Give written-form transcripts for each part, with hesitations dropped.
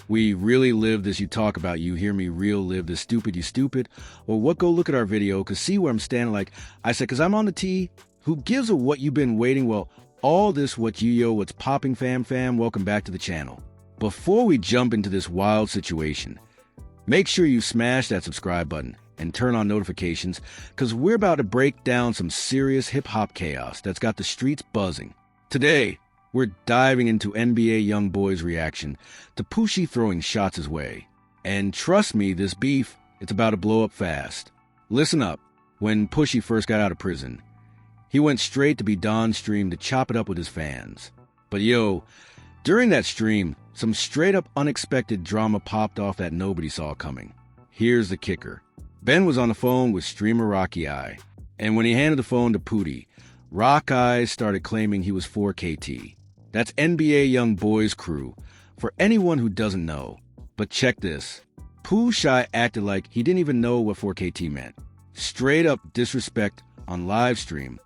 We really live this you talk about, you hear me real live this stupid you stupid, or what go look at our video, cause see where I'm standing like, I said cause I'm on the T, who gives a what you been waiting, well, all this what you yo, what's popping fam, welcome back to the channel. Before we jump into this wild situation, make sure you smash that subscribe button and turn on notifications, cause we're about to break down some serious hip-hop chaos that's got the streets buzzing. Today, we're diving into NBA YoungBoy's reaction to Pooh Shiesty throwing shots his way. And trust me, this beef, it's about to blow up fast. Listen up. When Pooh Shiesty first got out of prison, he went straight to be Don stream to chop it up with his fans. But yo, during that stream, some straight-up unexpected drama popped off that nobody saw coming. Here's the kicker. Ben was on the phone with streamer Rocky Eye, and when he handed the phone to Pooty, Rock Eyes started claiming he was 4KT. That's NBA YoungBoy's crew, for anyone who doesn't know. But check this. Pooh Shiesty acted like he didn't even know what 4KT meant. Straight up disrespect on live stream,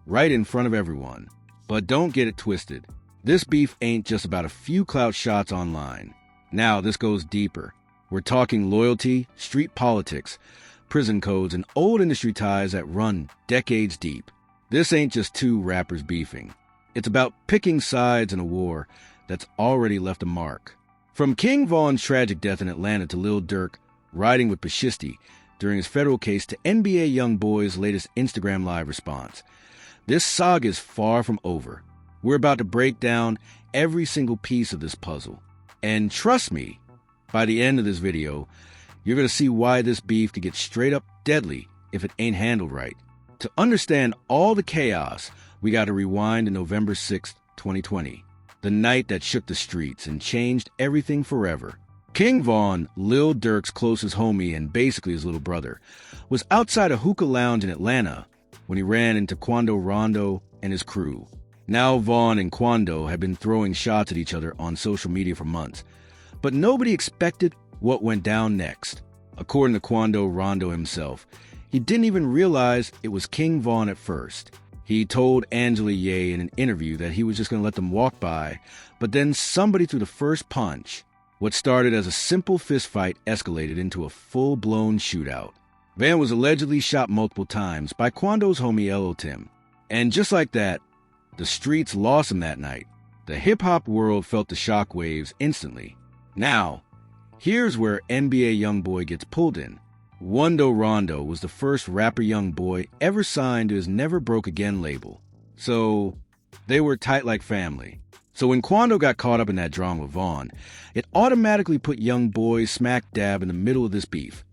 right in front of everyone. But don't get it twisted. This beef ain't just about a few clout shots online. Now this goes deeper. We're talking loyalty, street politics, prison codes, and old industry ties that run decades deep. This ain't just two rappers beefing. It's about picking sides in a war that's already left a mark. From King Von's tragic death in Atlanta to Lil Durk riding with Pooh Shiesty during his federal case to NBA YoungBoy's latest Instagram Live response, this saga is far from over. We're about to break down every single piece of this puzzle. And trust me, by the end of this video, you're going to see why this beef could get straight up deadly if it ain't handled right. To understand all the chaos, we got to rewind to November 6th, 2020, the night that shook the streets and changed everything forever. King Von, Lil Durk's closest homie and basically his little brother, was outside a hookah lounge in Atlanta when he ran into Quando Rondo and his crew. Now Von and Quando had been throwing shots at each other on social media for months, but nobody expected what went down next. According to Quando Rondo himself, he didn't even realize it was King Von at first. He told Angela Ye in an interview that he was just going to let them walk by, but then somebody threw the first punch. What started as a simple fistfight escalated into a full-blown shootout. Van was allegedly shot multiple times by Quando's homie L.O. Tim. And just like that, the streets lost him that night. The hip-hop world felt the shockwaves instantly. Now, here's where NBA YoungBoy gets pulled in. Quando Rondo was the first rapper YoungBoy ever signed to his Never Broke Again label. So, they were tight like family. So when Quando got caught up in that drama with Von, it automatically put YoungBoy smack dab in the middle of this beef.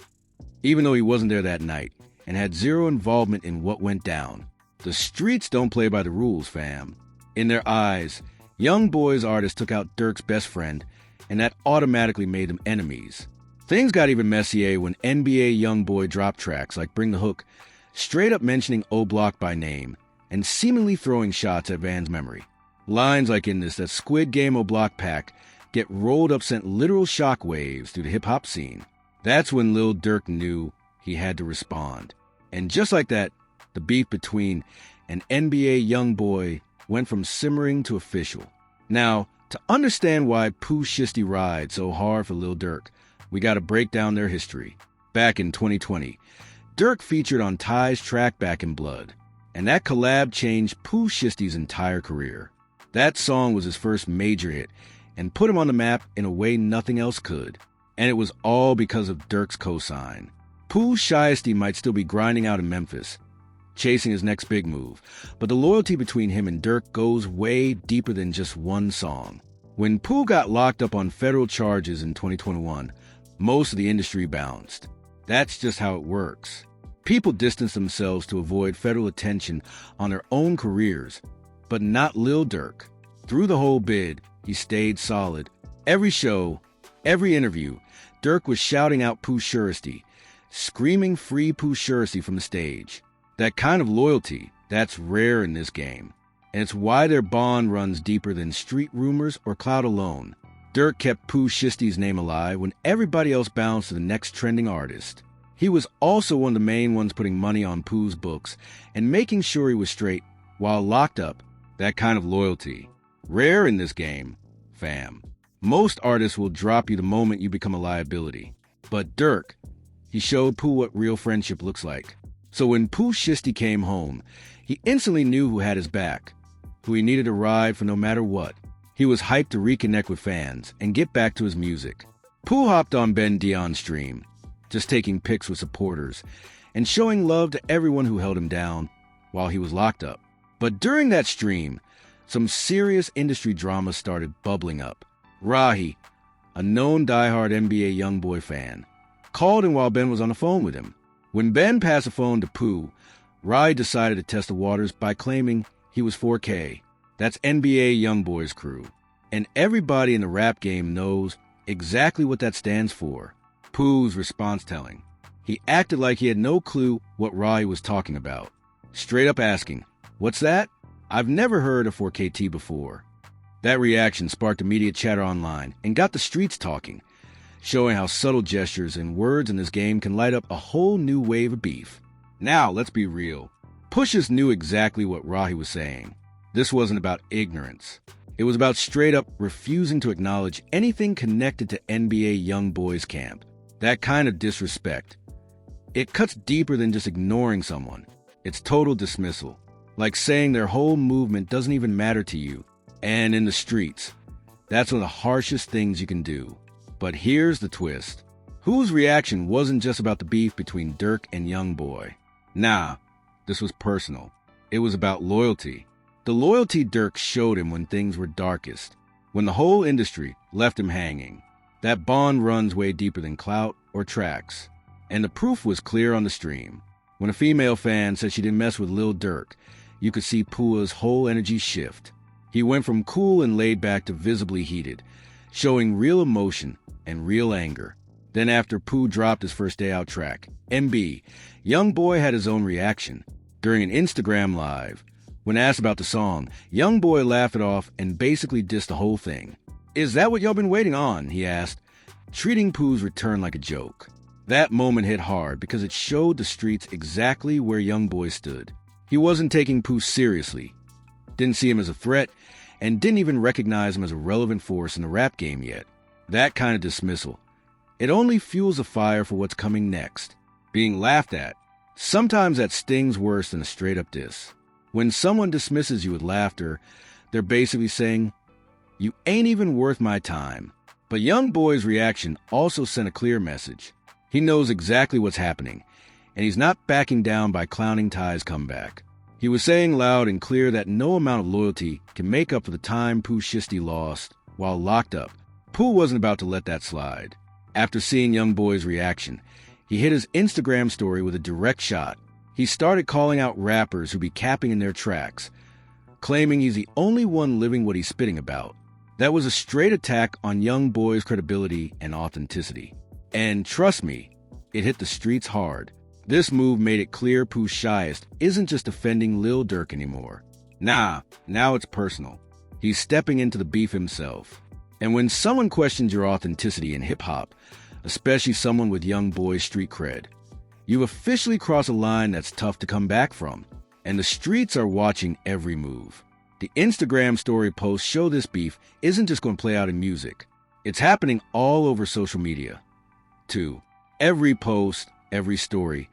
Even though he wasn't there that night, and had zero involvement in what went down. The streets don't play by the rules, fam. In their eyes, YoungBoy's artist took out Durk's best friend, and that automatically made them enemies. Things got even messier when NBA YoungBoy dropped tracks like Bring the Hook, straight up mentioning O-Block by name, and seemingly throwing shots at Van's memory. Lines like in this that Squid Game O-Block pack get rolled up sent literal shockwaves through the hip-hop scene. That's when Lil Durk knew he had to respond. And just like that, the beef between an NBA YoungBoy went from simmering to official. Now, to understand why Pooh Shiesty rides so hard for Lil Durk, we got to break down their history. Back in 2020, Durk featured on Ty's track Back in Blood, and that collab changed Pooh Shiesty's entire career. That song was his first major hit and put him on the map in a way nothing else could. And it was all because of Durk's cosign. Pooh Shiesty might still be grinding out in Memphis, chasing his next big move, but the loyalty between him and Durk goes way deeper than just one song. When Pooh got locked up on federal charges in 2021, most of the industry bounced. That's just how it works. People distance themselves to avoid federal attention on their own careers, but not Lil Durk. Through the whole bid, he stayed solid. Every show, every interview, Durk was shouting out Pooh Shiesty, screaming free Pooh Shiesty from the stage. That kind of loyalty, that's rare in this game. And it's why their bond runs deeper than street rumors or clout alone. Durk kept Pooh Shiesty's name alive when everybody else bounced to the next trending artist. He was also one of the main ones putting money on Pooh's books and making sure he was straight while locked up. That kind of loyalty. Rare in this game, fam. Most artists will drop you the moment you become a liability. But Dirk, he showed Pooh what real friendship looks like. So when Pooh Shiesty came home, he instantly knew who had his back, who he needed to ride for no matter what. He was hyped to reconnect with fans and get back to his music. Pooh hopped on Ben Dion's stream, just taking pics with supporters and showing love to everyone who held him down while he was locked up. But during that stream, some serious industry drama started bubbling up. Rahi, a known diehard NBA YoungBoy fan, called him while Ben was on the phone with him. When Ben passed the phone to Pooh, Rahi decided to test the waters by claiming he was 4K. That's NBA YoungBoy's crew. And everybody in the rap game knows exactly what that stands for. Pooh's response telling. He acted like he had no clue what Rahi was talking about, straight up asking, "What's that? I've never heard of 4KT before." That reaction sparked immediate chatter online and got the streets talking, showing how subtle gestures and words in this game can light up a whole new wave of beef. Now, let's be real. Pushes knew exactly what Rahi was saying. This wasn't about ignorance. It was about straight up refusing to acknowledge anything connected to NBA YoungBoy's camp. That kind of disrespect. It cuts deeper than just ignoring someone. It's total dismissal. Like saying their whole movement doesn't even matter to you. And in the streets, that's one of the harshest things you can do. But here's the twist. Pooh's reaction wasn't just about the beef between Dirk and YoungBoy. Nah, this was personal. It was about loyalty. The loyalty Dirk showed him when things were darkest, when the whole industry left him hanging. That bond runs way deeper than clout or tracks. And the proof was clear on the stream. When a female fan said she didn't mess with Lil Durk, you could see Pooh's whole energy shift. He went from cool and laid back to visibly heated, showing real emotion and real anger. Then after Pooh dropped his first day out track, MB, YoungBoy had his own reaction. During an Instagram live, when asked about the song, YoungBoy laughed it off and basically dissed the whole thing. "Is that what y'all been waiting on?" he asked, treating Pooh's return like a joke. That moment hit hard because it showed the streets exactly where YoungBoy stood. He wasn't taking Pooh seriously, didn't see him as a threat, and didn't even recognize him as a relevant force in the rap game yet. That kind of dismissal, it only fuels the fire for what's coming next. Being laughed at, sometimes that stings worse than a straight-up diss. When someone dismisses you with laughter, they're basically saying, "You ain't even worth my time." But YoungBoy's reaction also sent a clear message. He knows exactly what's happening, and he's not backing down by clowning Ty's comeback. He was saying loud and clear that no amount of loyalty can make up for the time Pooh Shiesty lost while locked up. Pooh wasn't about to let that slide. After seeing YoungBoy's reaction, he hit his Instagram story with a direct shot. He started calling out rappers who be capping in their tracks, claiming he's the only one living what he's spitting about. That was a straight attack on YoungBoy's credibility and authenticity. And trust me, it hit the streets hard. This move made it clear Pooh Shiesty isn't just defending Lil Durk anymore. Nah, now it's personal. He's stepping into the beef himself. And when someone questions your authenticity in hip-hop, especially someone with YoungBoy's street cred, you've officially crossed a line that's tough to come back from. And the streets are watching every move. The Instagram story posts show this beef isn't just going to play out in music. It's happening all over social media, too. Every post, every story,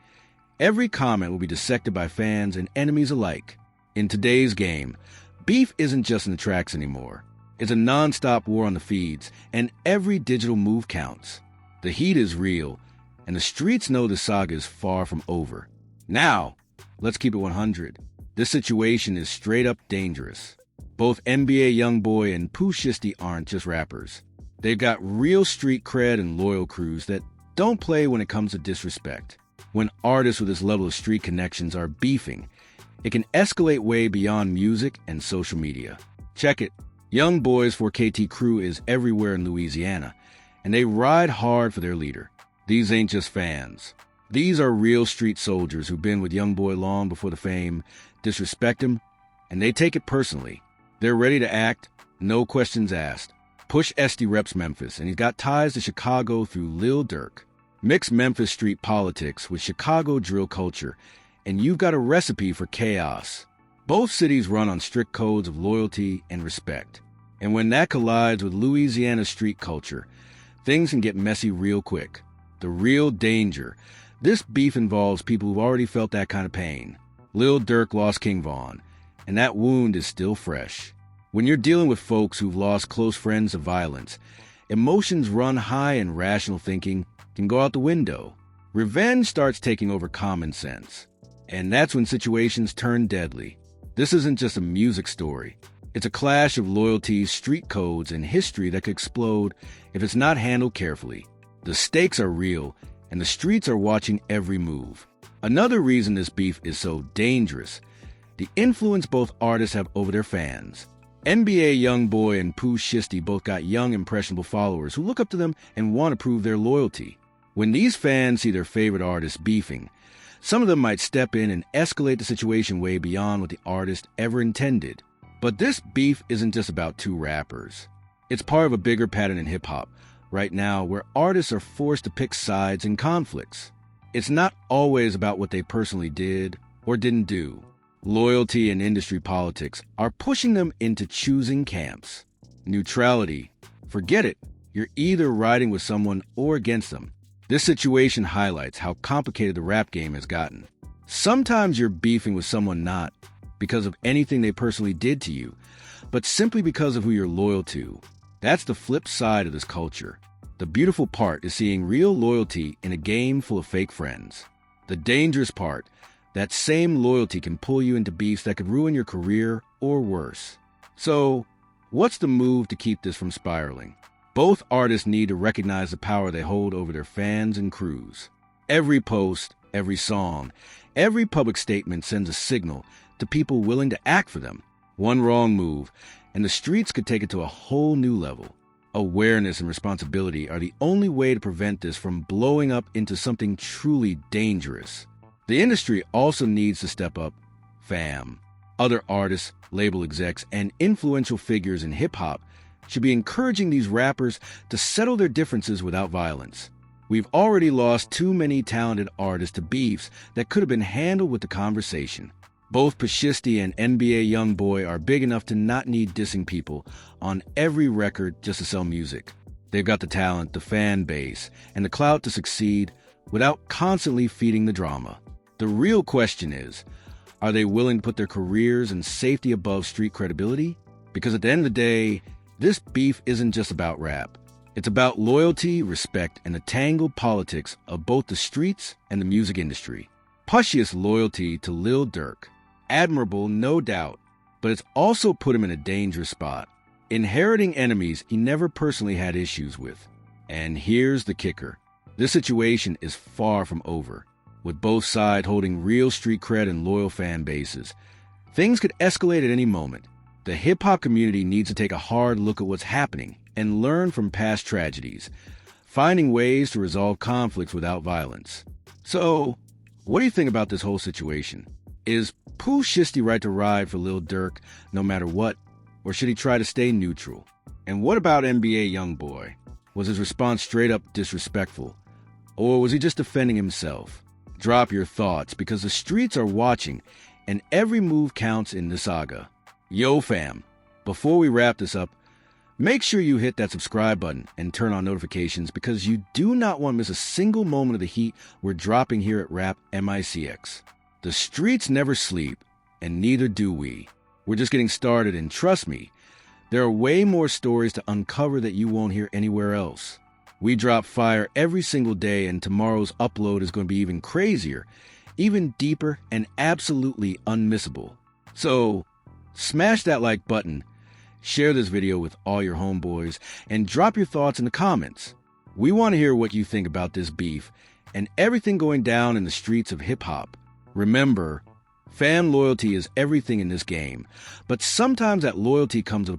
every comment will be dissected by fans and enemies alike. In today's game, beef isn't just in the tracks anymore. It's a non-stop war on the feeds, and every digital move counts. The heat is real, and the streets know the saga is far from over. Now, let's keep it 100. This situation is straight up dangerous. Both NBA YoungBoy and Pooh Shiesty aren't just rappers. They've got real street cred and loyal crews that don't play when it comes to disrespect. When artists with this level of street connections are beefing, it can escalate way beyond music and social media. Check it. YoungBoy's 4KT crew is everywhere in Louisiana, and they ride hard for their leader. These ain't just fans. These are real street soldiers who've been with YoungBoy long before the fame, disrespect him, and they take it personally. They're ready to act, no questions asked. Pooh Shiesty reps Memphis, and he's got ties to Chicago through Lil Durk. Mix Memphis street politics with Chicago drill culture, and you've got a recipe for chaos. Both cities run on strict codes of loyalty and respect. And when that collides with Louisiana street culture, things can get messy real quick. The real danger. This beef involves people who've already felt that kind of pain. Lil Durk lost King Von, and that wound is still fresh. When you're dealing with folks who've lost close friends to violence, emotions run high and rational thinking can go out the window. Revenge starts taking over common sense. And that's when situations turn deadly. This isn't just a music story. It's a clash of loyalties, street codes, and history that could explode if it's not handled carefully. The stakes are real, and the streets are watching every move. Another reason this beef is so dangerous, the influence both artists have over their fans. NBA YoungBoy and Pooh Shiesty both got young, impressionable followers who look up to them and want to prove their loyalty. When these fans see their favorite artists beefing, some of them might step in and escalate the situation way beyond what the artist ever intended. But this beef isn't just about two rappers. It's part of a bigger pattern in hip-hop right now where artists are forced to pick sides in conflicts. It's not always about what they personally did or didn't do. Loyalty and industry politics are pushing them into choosing camps. Neutrality. Forget it. You're either riding with someone or against them. This situation highlights how complicated the rap game has gotten. Sometimes you're beefing with someone not because of anything they personally did to you, but simply because of who you're loyal to. That's the flip side of this culture. The beautiful part is seeing real loyalty in a game full of fake friends. The dangerous part, that same loyalty can pull you into beefs that could ruin your career or worse. So, what's the move to keep this from spiraling? Both artists need to recognize the power they hold over their fans and crews. Every post, every song, every public statement sends a signal to people willing to act for them. One wrong move, and the streets could take it to a whole new level. Awareness and responsibility are the only way to prevent this from blowing up into something truly dangerous. The industry also needs to step up, fam. Other artists, label execs, and influential figures in hip-hop should be encouraging these rappers to settle their differences without violence. We've already lost too many talented artists to beefs that could have been handled with the conversation. Both Pooh Shiesty and NBA YoungBoy are big enough to not need dissing people on every record just to sell music. They've got the talent, the fan base, and the clout to succeed without constantly feeding the drama. The real question is, are they willing to put their careers and safety above street credibility? Because at the end of the day, this beef isn't just about rap. It's about loyalty, respect, and the tangled politics of both the streets and the music industry. Pushiest loyalty to Lil Durk. Admirable, no doubt, but it's also put him in a dangerous spot. Inheriting enemies he never personally had issues with. And here's the kicker. This situation is far from over. With both sides holding real street cred and loyal fan bases, things could escalate at any moment. The hip-hop community needs to take a hard look at what's happening and learn from past tragedies, finding ways to resolve conflicts without violence. So, what do you think about this whole situation? Is Pooh Shiesty right to ride for Lil Durk no matter what, or should he try to stay neutral? And what about NBA YoungBoy? Was his response straight up disrespectful, or was he just defending himself? Drop your thoughts, because the streets are watching, and every move counts in the saga. Yo fam, before we wrap this up, make sure you hit that subscribe button and turn on notifications, because you do not want to miss a single moment of the heat we're dropping here at Rap MICX. The streets never sleep, and neither do we. We're just getting started, and trust me, there are way more stories to uncover that you won't hear anywhere else. We drop fire every single day, and tomorrow's upload is going to be even crazier, even deeper, and absolutely unmissable. So, smash that like button, share this video with all your homeboys, and drop your thoughts in the comments. We want to hear what you think about this beef and everything going down in the streets of hip-hop. Remember, fan loyalty is everything in this game, but sometimes that loyalty comes at a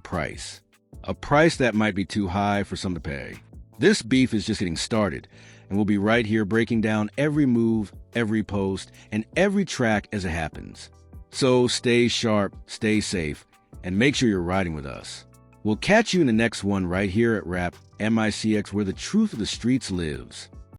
price that might be too high for some to pay. This beef is just getting started, and we'll be right here breaking down every move, every post, and every track as it happens. So stay sharp, stay safe, and make sure you're riding with us. We'll catch you in the next one right here at Rap MICX, where the truth of the streets lives.